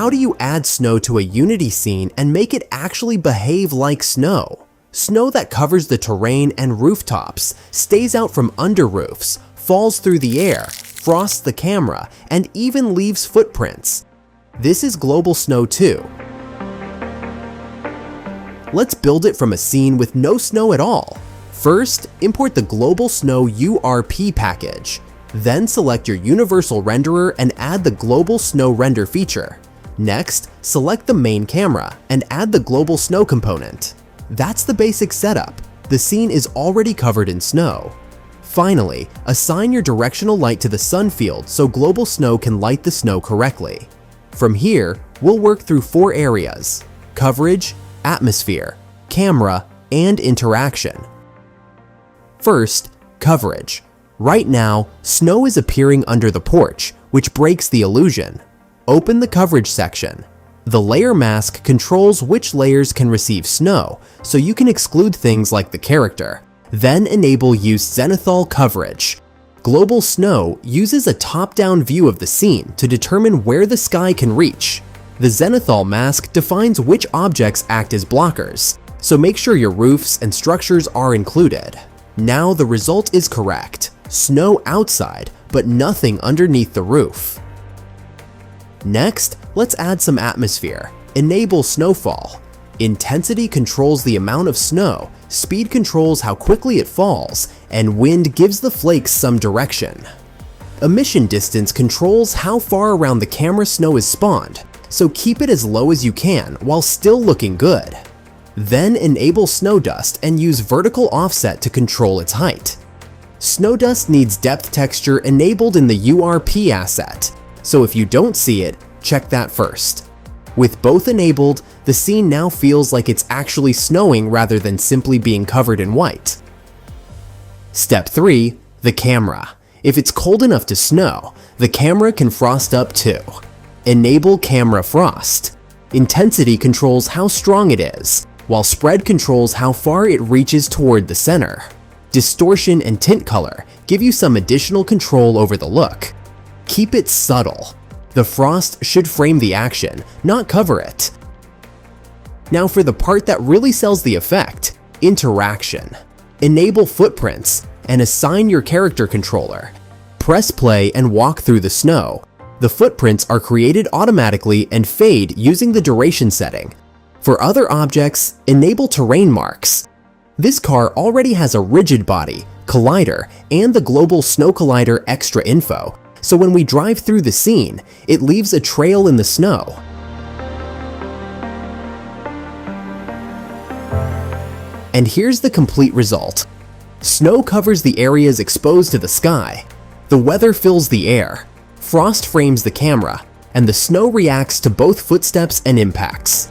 how do you add snow to a Unity scene and make it actually behave like snow? Snow that covers the terrain and rooftops, stays out from under roofs, falls through the air, frosts the camera, and even leaves footprints. This is global snow too. Let's build it from a scene with no snow at all. First, import the Global Snow URP package. Then select your universal renderer and add the Global Snow render feature. Next, select the main camera and add the Global Snow component. That's the basic setup. The scene is already covered in snow. Finally, assign your directional light to the sun field so Global Snow can light the snow correctly. From here, we'll work through 4 areas: coverage, atmosphere, camera, and interaction. First, coverage. Right now, snow is appearing under the porch, which breaks the illusion. Open the coverage section. The layer mask controls which layers can receive snow, so you can exclude things like the character. Then enable Use Zenithal Coverage. Global Snow uses a top-down view of the scene to determine where the sky can reach. The Zenithal mask defines which objects act as blockers, so make sure your roofs and structures are included. Now the result is correct. Snow outside, but nothing underneath the roof. Next, let's add some atmosphere. Enable Snowfall. Intensity controls the amount of snow, speed controls how quickly it falls, and wind gives the flakes some direction. Emission distance controls how far around the camera snow is spawned, so keep it as low as you can while still looking good. Then enable Snow Dust and use vertical offset to control its height. Snow Dust needs depth texture enabled in the URP asset, so if you don't see it, check that first. With both enabled, the scene now feels like it's actually snowing rather than simply being covered in white. Step 3. The camera. If it's cold enough to snow, the camera can frost up too. Enable Camera Frost. Intensity controls how strong it is, while spread controls how far it reaches toward the center. Distortion and tint color give you some additional control over the look. Keep it subtle. The frost should frame the action, not cover it. Now for the part that really sells the effect, interaction. Enable footprints and assign your character controller. Press play and walk through the snow. The footprints are created automatically and fade using the duration setting. For other objects, enable terrain marks. This car already has a rigid body, collider, and the Global Snow Collider extra info, so when we drive through the scene, it leaves a trail in the snow. And here's the complete result. Snow covers the areas exposed to the sky. The weather fills the air. Frost frames the camera, and the snow reacts to both footsteps and impacts.